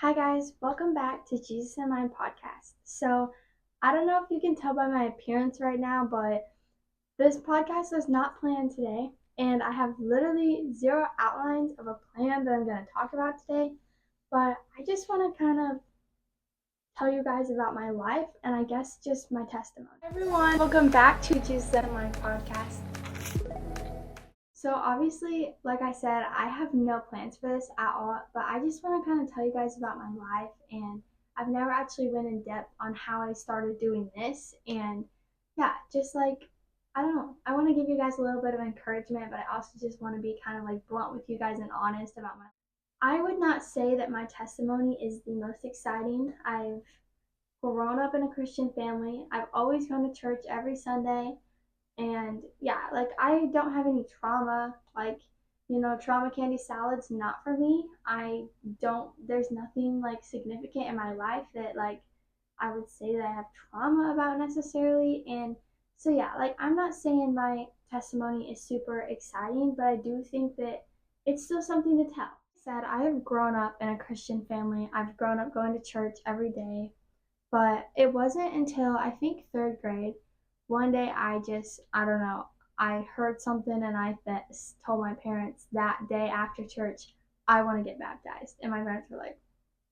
Hi guys, welcome back to Jesus and Mine podcast. So, I don't know if you can tell by my appearance right now, but this podcast is not planned today, and I have literally zero outlines of a plan that I'm going to talk about today. But I just want to kind of tell you guys about my life and I guess just my testimony. Hi everyone, welcome back to Jesus and Mine podcast. So obviously, like I said, I have no plans for this at all, but I just want to kind of tell you guys about my life, and I've never actually went in depth on how I started doing this. And yeah, just like, I don't know, I want to give you guys a little bit of encouragement, but I also just want to be kind of like blunt with you guys and honest about my life. I would not say that my testimony is the most exciting. I've grown up in a Christian family. I've always gone to church every Sunday. And yeah, like I don't have any trauma. Like, trauma candy salad's not for me. There's nothing like significant in my life that like I would say that I have trauma about necessarily. And so, yeah, like I'm not saying my testimony is super exciting, but I do think that it's still something to tell. Said I have grown up in a Christian family. I've grown up going to church every day. But it wasn't until I think third grade, one day I don't know, I heard something and told my parents that day after church, I want to get baptized. And my parents were like,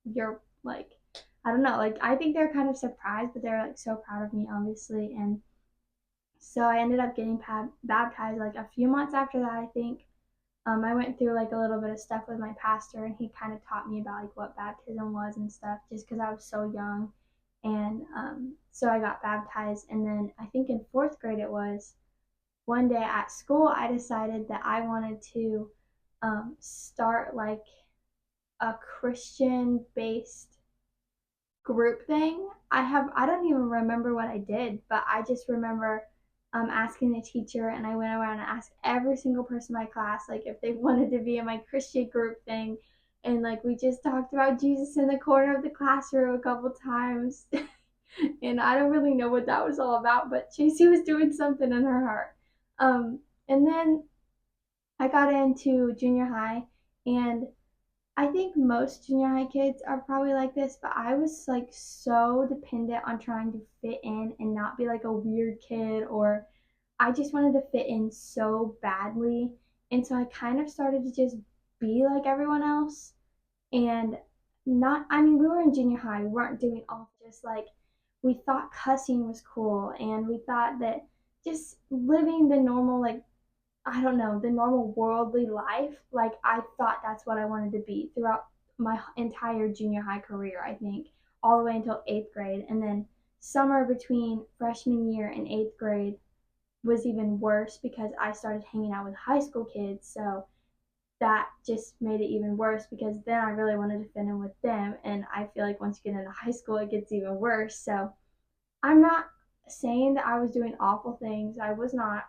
you're like, I don't know, like I think they're kind of surprised, but they're like so proud of me, obviously. And so I ended up getting baptized like a few months after that, I think. I went through like a little bit of stuff with my pastor, and he kind of taught me about like what baptism was and stuff, just because I was so young. And so I got baptized, and then I think in fourth grade it was one day at school I decided that I wanted to start like a Christian based group thing. I don't even remember what I did, but I just remember asking the teacher, and I went around and asked every single person in my class like if they wanted to be in my Christian group thing, and like we just talked about Jesus in the corner of the classroom a couple times. And I don't really know what that was all about, but Chasey was doing something in her heart. And then I got into junior high, and I think most junior high kids are probably like this, but I was like so dependent on trying to fit in and not be like a weird kid, or I just wanted to fit in so badly. And so I kind of started to just be like everyone else. And not, I mean, we were in junior high, we weren't doing all just like, we thought cussing was cool, and we thought that just living the normal, like, I don't know, the normal worldly life, like I thought that's what I wanted to be throughout my entire junior high career, I think, all the way until eighth grade. And then summer between freshman year and eighth grade was even worse because I started hanging out with high school kids. So that just made it even worse because then I really wanted to fit in with them. And I feel like once you get into high school, it gets even worse. So I'm not saying that I was doing awful things. I was not.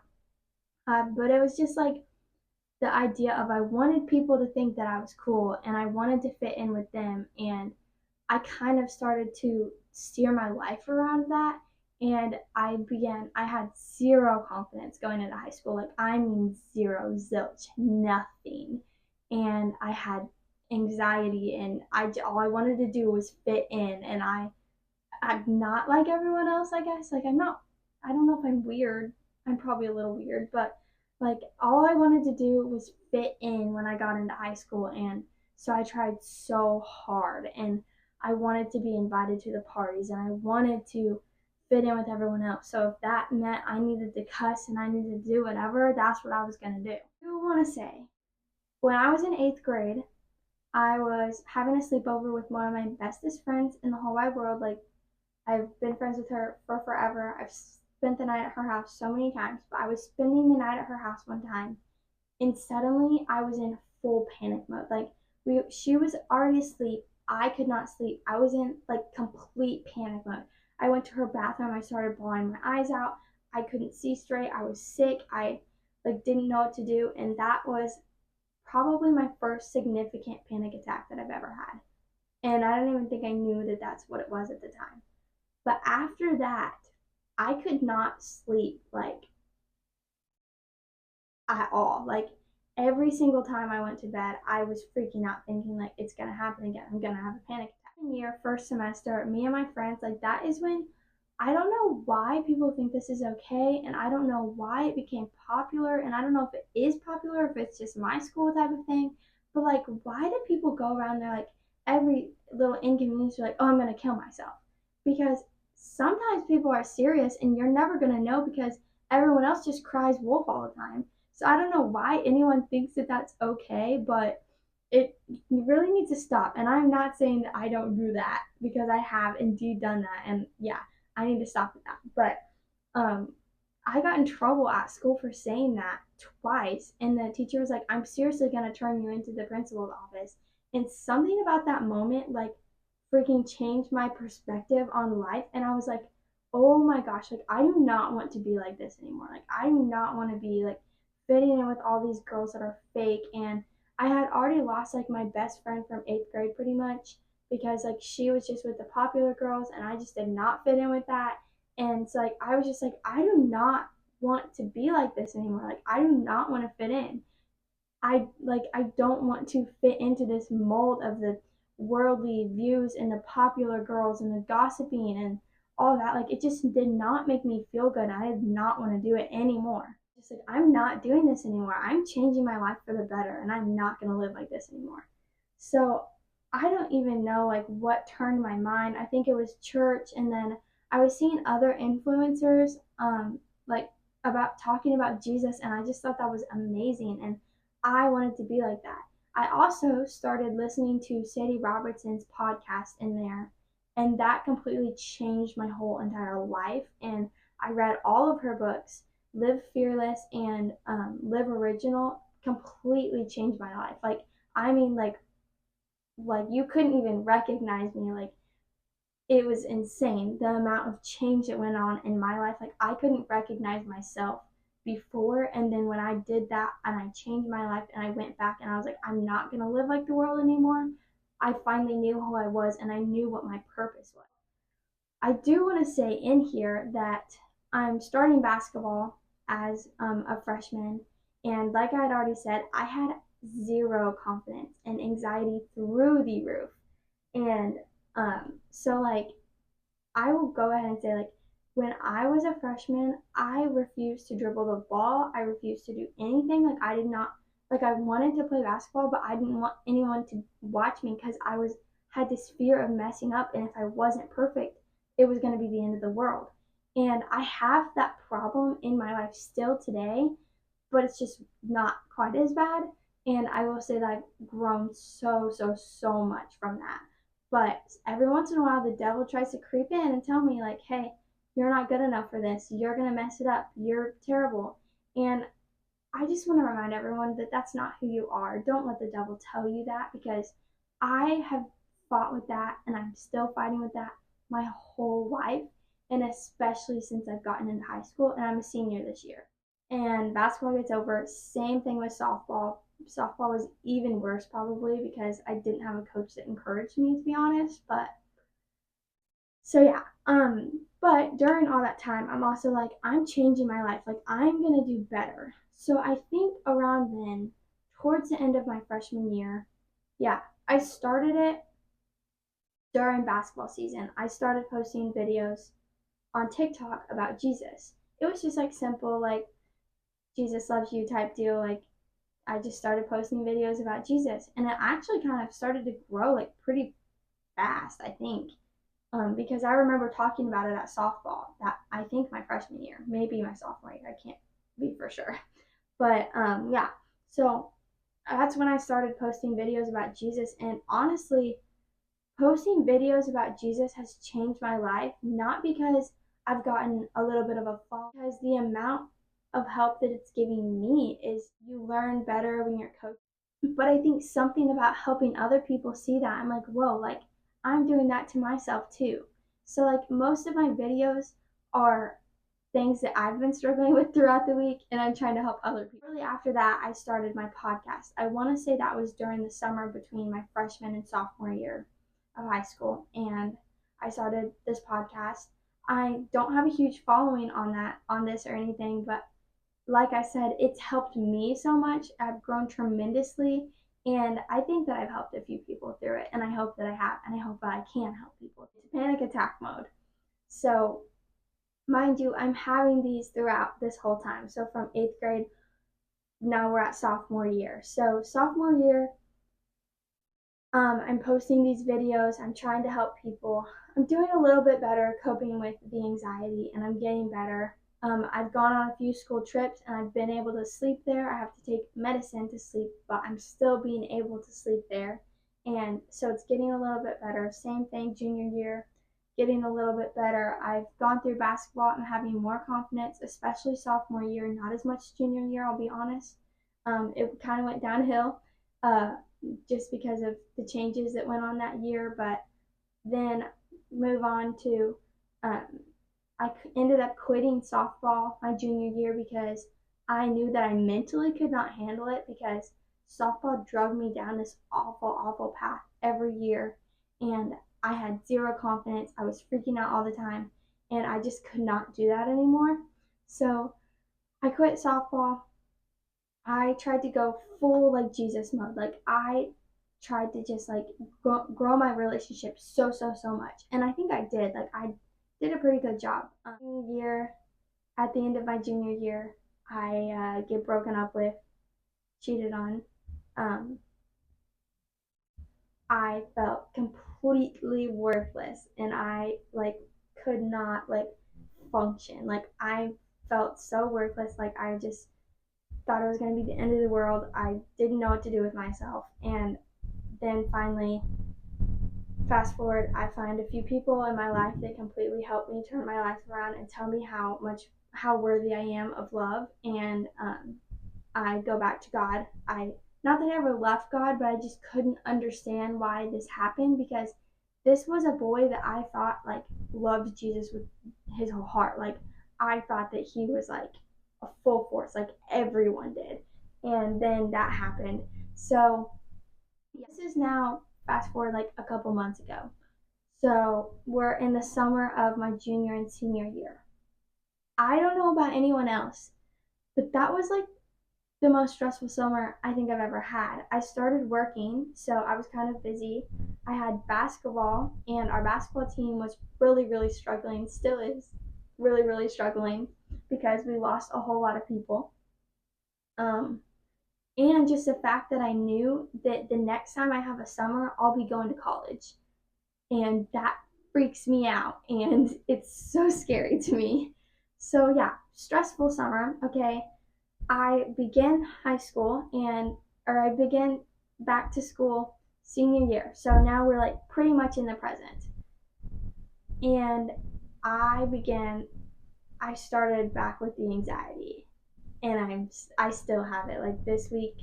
But it was just like the idea of I wanted people to think that I was cool and I wanted to fit in with them. And I kind of started to steer my life around that. And I had zero confidence going into high school. Like, I mean, zero, zilch, nothing. And I had anxiety, and all I wanted to do was fit in. And I'm not like everyone else, I guess. Like, I don't know if I'm weird. I'm probably a little weird, but like all I wanted to do was fit in when I got into high school. And so I tried so hard, and I wanted to be invited to the parties, and I wanted to fit in with everyone else. So if that meant I needed to cuss and I needed to do whatever, that's what I was going to do. I do want to say, when I was in eighth grade, I was having a sleepover with one of my bestest friends in the whole wide world. Like, I've been friends with her for forever. I've spent the night at her house so many times, but I was spending the night at her house one time, and suddenly I was in full panic mode. Like, she was already asleep. I could not sleep. I was in like complete panic mode. I went to her bathroom. I started bawling my eyes out. I couldn't see straight. I was sick. I like didn't know what to do, and that was probably my first significant panic attack that I've ever had. And I don't even think I knew that that's what it was at the time. But after that, I could not sleep like at all. Like every single time I went to bed, I was freaking out thinking like it's gonna happen again. I'm gonna have a panic attack. Year, first semester, me and my friends, like that is when I don't know why people think this is okay, and I don't know why it became popular, and I don't know if it is popular, if it's just my school type of thing, but like, why do people go around there like every little inconvenience, you're like, oh, I'm gonna kill myself? Because sometimes people are serious, and you're never gonna know because everyone else just cries wolf all the time. So I don't know why anyone thinks that that's okay, but it really needs to stop. And I'm not saying that I don't do that because I have indeed done that. And yeah, I need to stop with that. But um, I got in trouble at school for saying that twice. And the teacher was like, I'm seriously going to turn you into the principal's office. And something about that moment, like, freaking changed my perspective on life. And I was like, oh my gosh, like, I do not want to be like this anymore. Like, I do not want to be like fitting in with all these girls that are fake. And I had already lost like my best friend from eighth grade pretty much because like she was just with the popular girls and I just did not fit in with that. And so like I was just like, I do not want to be like this anymore. Like I do not want to fit in. I don't want to fit into this mold of the worldly views and the popular girls and the gossiping and all that. Like it just did not make me feel good. I did not want to do it anymore. Just like I'm not doing this anymore. I'm changing my life for the better and I'm not gonna live like this anymore. So I don't even know like what turned my mind. I think it was church and then I was seeing other influencers like about talking about Jesus and I just thought that was amazing and I wanted to be like that. I also started listening to Sadie Robertson's podcast in there, and that completely changed my whole entire life. And I read all of her books, Live Fearless and Live Original, completely changed my life. Like, I mean, like you couldn't even recognize me. Like, it was insane the amount of change that went on in my life. Like I couldn't recognize myself before, and then when I did that and I changed my life and I went back and I was like, I'm not gonna live like the world anymore. I finally knew who I was and I knew what my purpose was. I do want to say in here that I'm starting basketball as a freshman, and like I had already said, I had zero confidence and anxiety through the roof. And so like I will go ahead and say like when I was a freshman, I refused to dribble the ball. I refused to do anything. Like I did not like I wanted to play basketball, but I didn't want anyone to watch me because I was had this fear of messing up and if I wasn't perfect, it was going to be the end of the world. And I have that problem in my life still today, but it's just not quite as bad. And I will say that I've grown so much from that. But every once in a while, the devil tries to creep in and tell me, like, hey, you're not good enough for this. You're going to mess it up. You're terrible. And I just want to remind everyone that that's not who you are. Don't let the devil tell you that because I have fought with that and I'm still fighting with that my whole life. And especially since I've gotten into high school and I'm a senior this year. And basketball gets over. Same thing with softball. Softball was even worse probably because I didn't have a coach that encouraged me to be honest. But so yeah. But during all that time, I'm also like, I'm changing my life. Like I'm gonna do better. So I think around then, towards the end of my freshman year, yeah, I started it during basketball season. I started posting videos on TikTok about Jesus. It was just like simple, like Jesus loves you type deal. Like I just started posting videos about Jesus, and it actually kind of started to grow like pretty fast, I think, because I remember talking about it at softball. That I think my freshman year, maybe my sophomore year. I can't be for sure, but yeah. So that's when I started posting videos about Jesus, and honestly, posting videos about Jesus has changed my life. Not because I've gotten a little bit of a fall, because the amount of help that it's giving me is you learn better when you're coached. But I think something about helping other people see that, I'm like, whoa, like I'm doing that to myself too. So, like, most of my videos are things that I've been struggling with throughout the week, and I'm trying to help other people. Really, after that, I started my podcast. I want to say that was during the summer between my freshman and sophomore year of high school, and I started this podcast. I don't have a huge following on this or anything, but like I said, it's helped me so much. I've grown tremendously, and I think that I've helped a few people through it, and I hope that I have, and I hope that I can help people. It's panic attack mode. So, mind you, I'm having these throughout this whole time. So, from eighth grade, now we're at sophomore year. So, sophomore year, I'm posting these videos. I'm trying to help people. I'm doing a little bit better coping with the anxiety, and I'm getting better. I've gone on a few school trips and I've been able to sleep there. I have to take medicine to sleep, but I'm still being able to sleep there. And so it's getting a little bit better. Same thing junior year, getting a little bit better. I've gone through basketball and having more confidence, especially sophomore year, not as much junior year, I'll be honest. It kind of went downhill. Uh, just because of the changes that went on that year. But then move on to, um, I ended up quitting softball my junior year because I knew that I mentally could not handle it because softball drug me down this awful, awful path every year. And I had zero confidence. I was freaking out all the time. And I just could not do that anymore. So I quit softball. I tried to go full like Jesus mode. Like I tried to just like grow my relationship so much, and I think I did. Like I did a pretty good job. Year at the end of my junior year, I get broken up with, cheated on. Um, I felt completely worthless, and I like could not like function. Like I felt so worthless. Like I just thought it was going to be the end of the world. I didn't know what to do with myself. And then finally, fast forward, I find a few people in my life that completely help me turn my life around and tell me how worthy I am of love. And I go back to God. I not that I ever left God, but I just couldn't understand why this happened because this was a boy that I thought like loved Jesus with his whole heart. Like I thought that he was like a full force, like everyone did. And then that happened. So this is now fast forward like a couple months ago. So we're in the summer of my junior and senior year. I don't know about anyone else, but that was like the most stressful summer I think I've ever had. I started working, so I was kind of busy. I had basketball, and our basketball team was really struggling, still is really struggling because we lost a whole lot of people. Um, and just the fact that I knew that the next time I have a summer, I'll be going to college. And that freaks me out, and it's so scary to me. So, yeah, stressful summer. Okay, I began high school or I began back to school senior year. So now we're like pretty much in the present. And I began I started back with the anxiety and I still have it. Like this week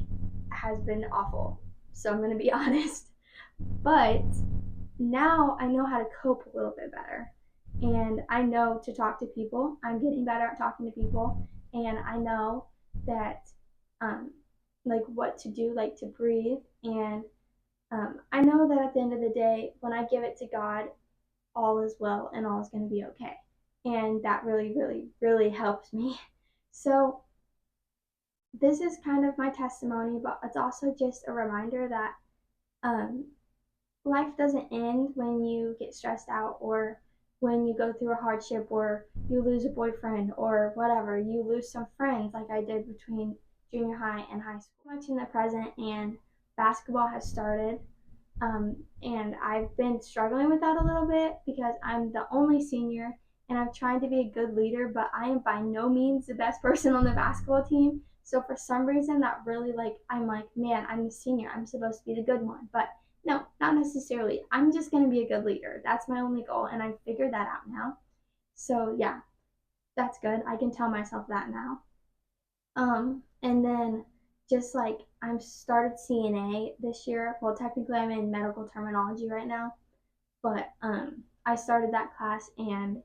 has been awful. So I'm going to be honest. But now I know how to cope a little bit better. And I know to talk to people. I'm getting better at talking to people. And I know that, um, like, what to do, like, to breathe. And I know that at the end of the day, when I give it to God, all is well and all is going to be okay. And that really helps me. So, this is kind of my testimony, but it's also just a reminder that um, life doesn't end when you get stressed out or when you go through a hardship or you lose a boyfriend or whatever. You lose some friends like I did between junior high and high school. Much in the present, and basketball has started. And I've been struggling with that a little bit because I'm the only senior and I'm trying to be a good leader, but I am by no means the best person on the basketball team. So for some reason that really like I'm like, man, I'm the senior. I'm supposed to be the good one. But no, not necessarily. I'm just going to be a good leader. That's my only goal and I've figured that out now. So yeah, that's good. I can tell myself that now. And then just like I'm started CNA this year. Well, technically I'm in medical terminology right now, but I started that class and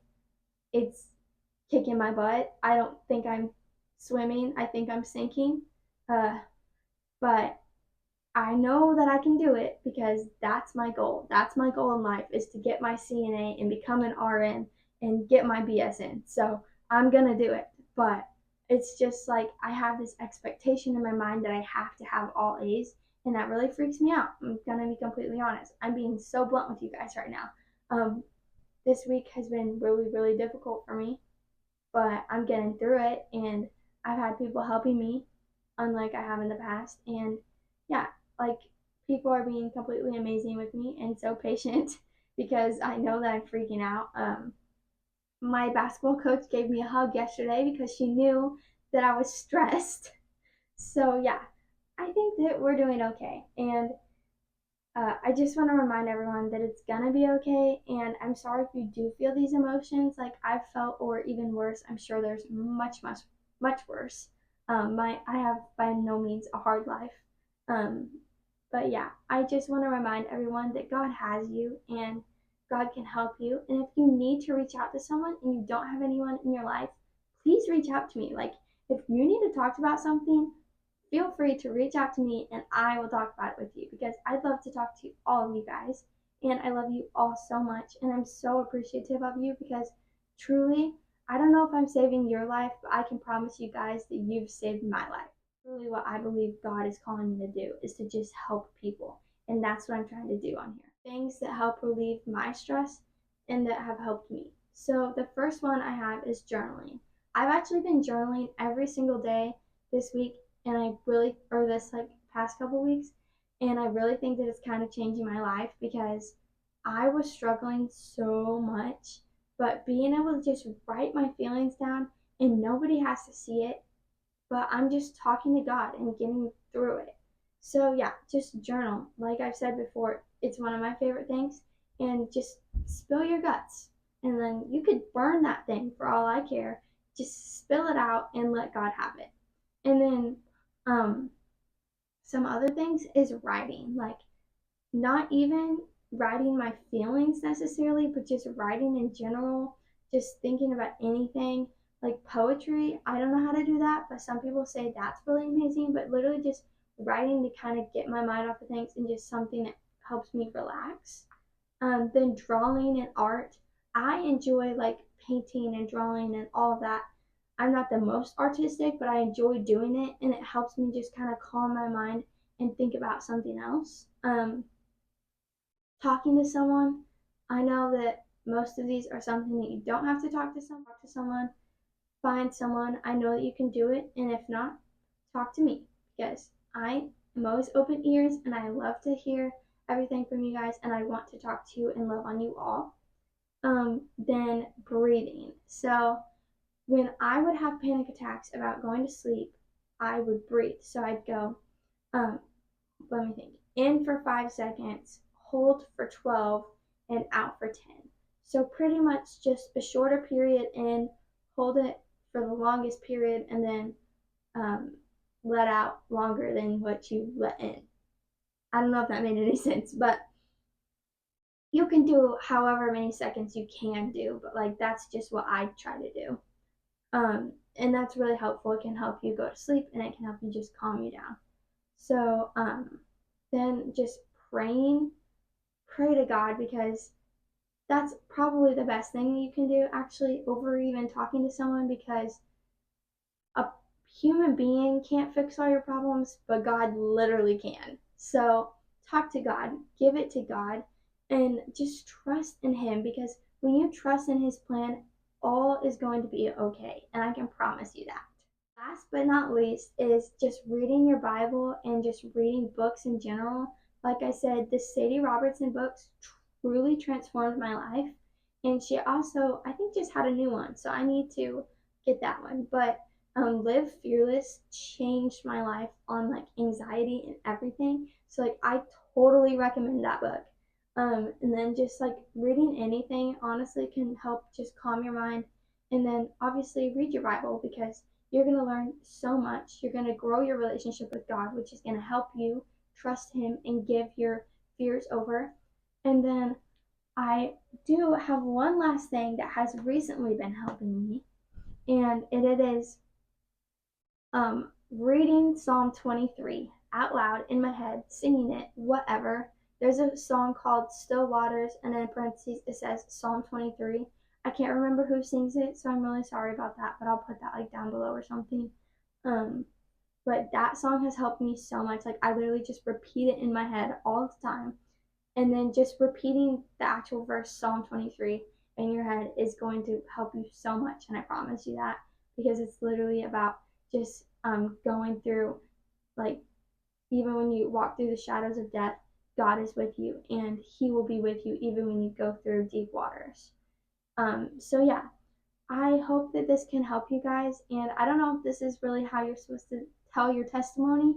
it's kicking my butt. I don't think I'm swimming. I think I'm sinking. Uh, but I know that I can do it because that's my goal. That's my goal in life is to get my CNA and become an RN and get my BS in. So I'm gonna do it. But it's just like I have this expectation in my mind that I have to have all A's, and that really freaks me out. I'm gonna be completely honest. I'm being so blunt with you guys right now. Um, this week has been really, really difficult for me, but I'm getting through it, and I've had people helping me, unlike I have in the past. And yeah, like people are being completely amazing with me and so patient because I know that I'm freaking out. My basketball coach gave me a hug yesterday because she knew that I was stressed. So yeah, I think that we're doing okay. And I just want to remind everyone that it's gonna be okay. And I'm sorry if you do feel these emotions like I've felt, or even worse. I'm sure there's much, much, much worse. I have by no means a hard life. Um, but yeah, I just want to remind everyone that God has you and God can help you. And if you need to reach out to someone and you don't have anyone in your life, please reach out to me. Like, if you need to talk about something, feel free to reach out to me and I will talk about it with you because I'd love to talk to all of you guys. And I love you all so much. And I'm so appreciative of you because truly, I don't know if I'm saving your life, but I can promise you guys that you've saved my life. Really, what I believe God is calling me to do is to just help people. And that's what I'm trying to do on here. Things that help relieve my stress and that have helped me. So, the first one I have is journaling. I've actually been journaling every single day this week, and I really, or this like past couple weeks, and I really think that it's kind of changing my life because I was struggling so much, but being able to just write my feelings down and nobody has to see it, but I'm just talking to God and getting through it. So yeah, just journal. Like I've said before, it's one of my favorite things. And just spill your guts. And then you could burn that thing for all I care. Just spill it out and let God have it. And then um some other things is writing. Like not even writing my feelings necessarily, but just writing in general, just thinking about anything. Like poetry, I don't know how to do that, but some people say that's really amazing. But literally just writing to kind of get my mind off of things and just something that helps me relax. Then drawing and art. I enjoy like painting and drawing and all of that. I'm not the most artistic, but I enjoy doing it and it helps me just kind of calm my mind and think about something else. Talking to someone. I know that most of these are something that you don't have to talk to someone, find someone. I know that you can do it, and if not, talk to me because I am always open ears and I love to hear everything from you guys and I want to talk to you and love on you all. Then breathing. So when I would have panic attacks about going to sleep, I would breathe. So I'd go, um, let me think, in for 5 seconds, hold for 12, and out for 10. So pretty much just a shorter period in, hold it for the longest period, and then um, let out longer than what you let in. I don't know if that made any sense, but you can do however many seconds you can do, but like that's just what I try to do. And that's really helpful. It can help you go to sleep and it can help you just calm you down. So then just praying, pray to God because that's probably the best thing you can do actually over even talking to someone because a human being can't fix all your problems, but God literally can. So talk to God, give it to God, and just trust in Him because when you trust in His plan, all is going to be okay. And I can promise you that. Last but not least is just reading your Bible and just reading books in general. Like I said, the Sadie Robertson books truly transformed my life. And she also, I think, just had a new one. So I need to get that one. But Live Fearless changed my life on like anxiety and everything. So like I totally recommend that book. And then just like reading anything honestly can help just calm your mind. And then obviously read your Bible because you're going to learn so much. You're going to grow your relationship with God, which is going to help you trust Him and give your fears over. And then I do have one last thing that has recently been helping me, and it is reading Psalm 23 out loud in my head, singing it, whatever. There's a song called Still Waters, and in parentheses it says Psalm 23. I can't remember who sings it, so I'm really sorry about that, but I'll put that like down below or something. Um, but that song has helped me so much. Like I literally just repeat it in my head all the time. And then just repeating the actual verse, Psalm 23, in your head is going to help you so much. And I promise you that because it's literally about just going through, like, even when you walk through the shadows of death, God is with you and He will be with you even when you go through deep waters. So, yeah, I hope that this can help you guys. And I don't know if this is really how you're supposed to tell your testimony.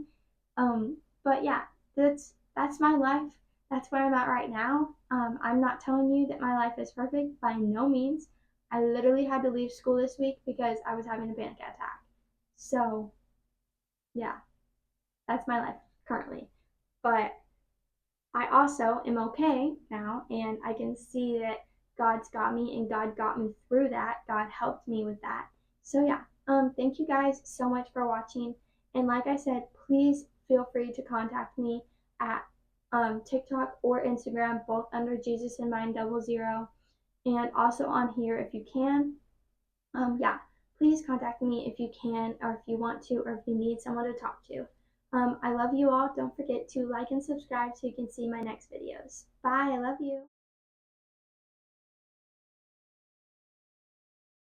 But yeah, that's my life. That's where I'm at right now. I'm not telling you that my life is perfect by no means. I literally had to leave school this week because I was having a panic attack. So yeah, that's my life currently. But I also am okay now, and I can see that God's got me, and God got me through that. God helped me with that. So yeah, thank you guys so much for watching. And like I said, please feel free to contact me at TikTok or Instagram, both under Jesus in Mind 00, and also on here if you can. Yeah, please contact me if you can, or if you want to, or if you need someone to talk to. I love you all. Don't forget to like and subscribe so you can see my next videos. Bye. I love you.